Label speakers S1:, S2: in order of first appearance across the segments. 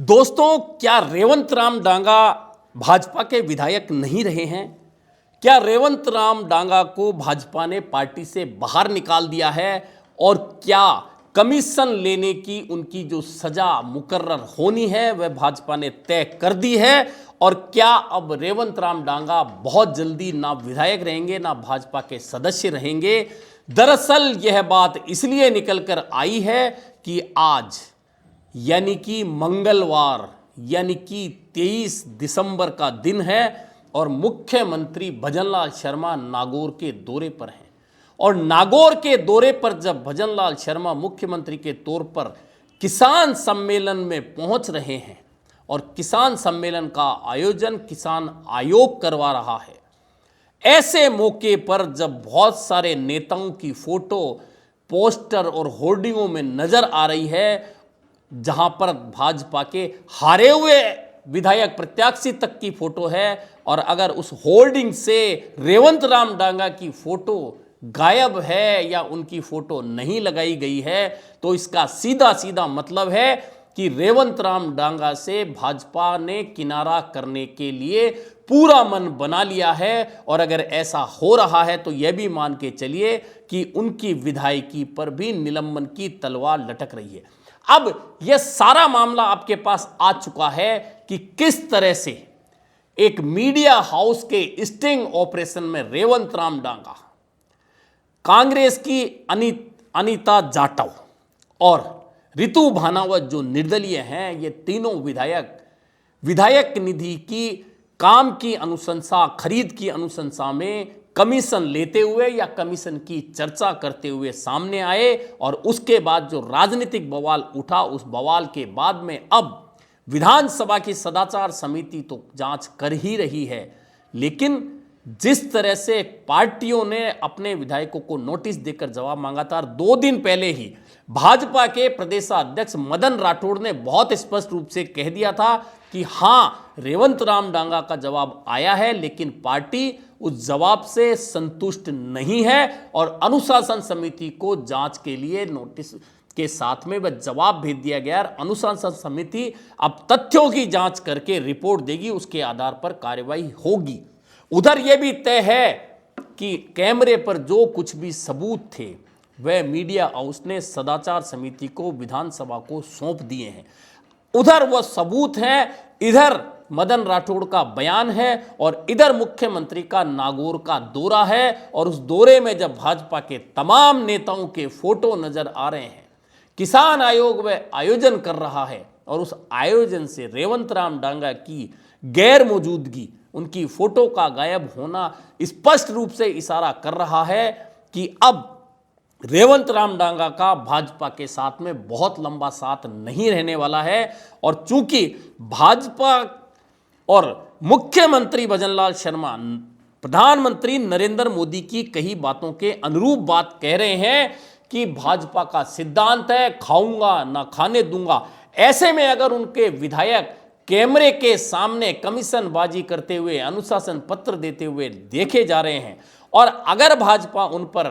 S1: दोस्तों, क्या रेवंत राम डांगा भाजपा के विधायक नहीं रहे हैं? क्या रेवंत राम डांगा को भाजपा ने पार्टी से बाहर निकाल दिया है? और क्या कमीशन लेने की उनकी जो सजा मुकर्रर होनी है वह भाजपा ने तय कर दी है? और क्या अब रेवंत राम डांगा बहुत जल्दी ना विधायक रहेंगे ना भाजपा के सदस्य रहेंगे? दरअसल यह बात इसलिए निकल कर आई है कि आज यानी कि मंगलवार यानी कि 23 दिसंबर का दिन है और मुख्यमंत्री भजनलाल शर्मा नागौर के दौरे पर हैं। और नागौर के दौरे पर जब भजनलाल शर्मा मुख्यमंत्री के तौर पर किसान सम्मेलन में पहुंच रहे हैं और किसान सम्मेलन का आयोजन किसान आयोग करवा रहा है, ऐसे मौके पर जब बहुत सारे नेताओं की फोटो पोस्टर और होर्डिंगों में नजर आ रही है, जहां पर भाजपा के हारे हुए विधायक प्रत्याशी तक की फोटो है, और अगर उस होर्डिंग से रेवंत राम डांगा की फोटो गायब है या उनकी फोटो नहीं लगाई गई है, तो इसका सीधा सीधा मतलब है कि रेवंत राम डांगा से भाजपा ने किनारा करने के लिए पूरा मन बना लिया है। और अगर ऐसा हो रहा है तो यह भी मान के चलिए कि उनकी विधायकी पर भी निलंबन की तलवार लटक रही है। अब यह सारा मामला आपके पास आ चुका है कि किस तरह से एक मीडिया हाउस के स्टिंग ऑपरेशन में रेवंत राम डांगा, कांग्रेस की अनीता जाटव और रितु भानावत जो निर्दलीय हैं, ये तीनों विधायक निधि की काम की अनुशंसा, खरीद की अनुशंसा में कमीशन लेते हुए या कमीशन की चर्चा करते हुए सामने आए। और उसके बाद जो राजनीतिक बवाल उठा, उस बवाल के बाद में अब विधानसभा की सदाचार समिति तो जांच कर ही रही है, लेकिन जिस तरह से पार्टियों ने अपने विधायकों को नोटिस देकर जवाब मांगा था, 2 दिन पहले ही भाजपा के प्रदेशाध्यक्ष मदन राठौड़ ने बहुत स्पष्ट रूप से कह दिया था कि हां, रेवंत राम डांगा का जवाब आया है, लेकिन पार्टी उस जवाब से संतुष्ट नहीं है और अनुशासन समिति को जांच के लिए नोटिस के साथ में वह जवाब भेज दिया गया। अनुशासन समिति अब तथ्यों की जांच करके रिपोर्ट देगी, उसके आधार पर कार्रवाई होगी। उधर यह भी तय है कि कैमरे पर जो कुछ भी सबूत थे वह मीडिया हाउस ने सदाचार समिति को विधानसभा को सौंप दिए हैं। उधर वह सबूत हैं, इधर मदन राठौड़ का बयान है और इधर मुख्यमंत्री का नागौर का दौरा है। और उस दौरे में जब भाजपा के तमाम नेताओं के फोटो नजर आ रहे हैं, किसान आयोग वह आयोजन कर रहा है और उस आयोजन से रेवंत राम डांगा की गैर मौजूदगी, उनकी फोटो का गायब होना स्पष्ट रूप से इशारा कर रहा है कि अब रेवंत राम डांगा का भाजपा के साथ में बहुत लंबा साथ नहीं रहने वाला है। और चूंकि भाजपा और मुख्यमंत्री भजनलाल शर्मा प्रधानमंत्री नरेंद्र मोदी की कही बातों के अनुरूप बात कह रहे हैं कि भाजपा का सिद्धांत है खाऊंगा ना खाने दूंगा, ऐसे में अगर उनके विधायक कैमरे के सामने कमीशनबाजी करते हुए, अनुशासन पत्र देते हुए देखे जा रहे हैं और अगर भाजपा उन पर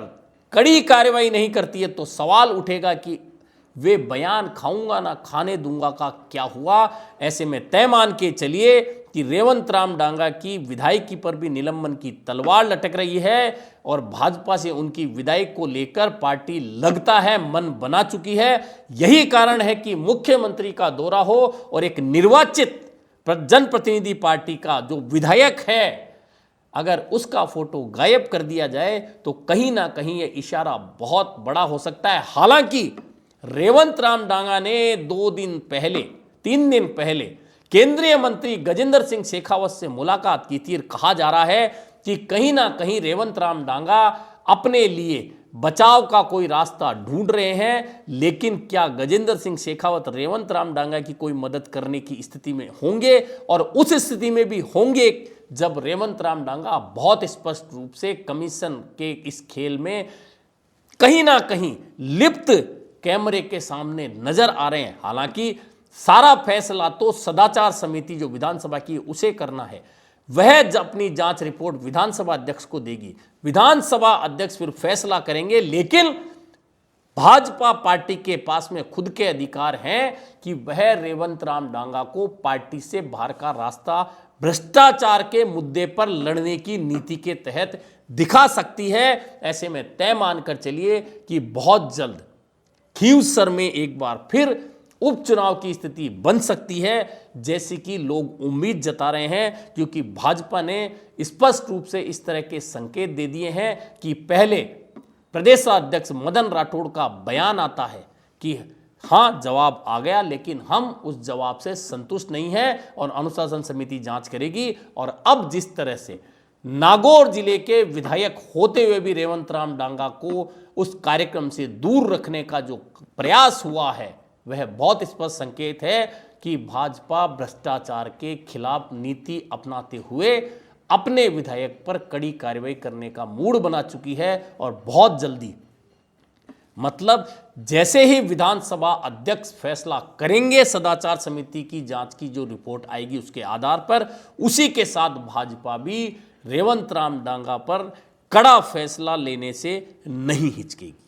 S1: कड़ी कार्रवाई नहीं करती है, तो सवाल उठेगा कि वे बयान खाऊंगा ना खाने दूंगा का क्या हुआ। ऐसे में तय मान के चलिए कि रेवंत राम डांगा की विधायकी पर भी निलंबन की तलवार लटक रही है और भाजपा से उनकी विधायक को लेकर पार्टी लगता है मन बना चुकी है। यही कारण है कि मुख्यमंत्री का दौरा हो और एक निर्वाचित जनप्रतिनिधि पार्टी का जो विधायक है, अगर उसका फोटो गायब कर दिया जाए तो कहीं ना कहीं यह इशारा बहुत बड़ा हो सकता है। हालांकि रेवंत राम डांगा ने 3 दिन पहले केंद्रीय मंत्री गजेंद्र सिंह शेखावत से मुलाकात की थी। कहा जा रहा है कि कहीं ना कहीं रेवंत राम डांगा अपने लिए बचाव का कोई रास्ता ढूंढ रहे हैं, लेकिन क्या गजेंद्र सिंह शेखावत रेवंत राम डांगा की कोई मदद करने की स्थिति में होंगे? और उस स्थिति में भी होंगे जब रेवंत राम डांगा बहुत स्पष्ट रूप से कमीशन के इस खेल में कहीं ना कहीं लिप्त कैमरे के सामने नजर आ रहे हैं। हालांकि सारा फैसला तो सदाचार समिति जो विधानसभा की उसे करना है, वह अपनी जांच रिपोर्ट विधानसभा अध्यक्ष को देगी, विधानसभा अध्यक्ष फिर फैसला करेंगे। लेकिन भाजपा पार्टी के पास में खुद के अधिकार हैं कि वह रेवंत राम डांगा को पार्टी से बाहर का रास्ता भ्रष्टाचार के मुद्दे पर लड़ने की नीति के तहत दिखा सकती है। ऐसे में तय मानकर चलिए कि बहुत जल्द खींवसर में एक बार फिर उपचुनाव की स्थिति बन सकती है, जैसी कि लोग उम्मीद जता रहे हैं, क्योंकि भाजपा ने स्पष्ट रूप से इस तरह के संकेत दे दिए हैं कि पहले प्रदेशाध्यक्ष मदन राठौड़ का बयान आता है कि हाँ जवाब आ गया, लेकिन हम उस जवाब से संतुष्ट नहीं हैं और अनुशासन समिति जांच करेगी। और अब जिस तरह से नागौर जिले के विधायक होते हुए भी रेवंत राम डांगा को उस कार्यक्रम से दूर रखने का जो प्रयास हुआ है, वह बहुत स्पष्ट संकेत है कि भाजपा भ्रष्टाचार के खिलाफ नीति अपनाते हुए अपने विधायक पर कड़ी कार्रवाई करने का मूड बना चुकी है। और बहुत जल्दी, मतलब जैसे ही विधानसभा अध्यक्ष फैसला करेंगे सदाचार समिति की जांच की जो रिपोर्ट आएगी उसके आधार पर, उसी के साथ भाजपा भी रेवंत राम डांगा पर कड़ा फैसला लेने से नहीं हिचकेगी।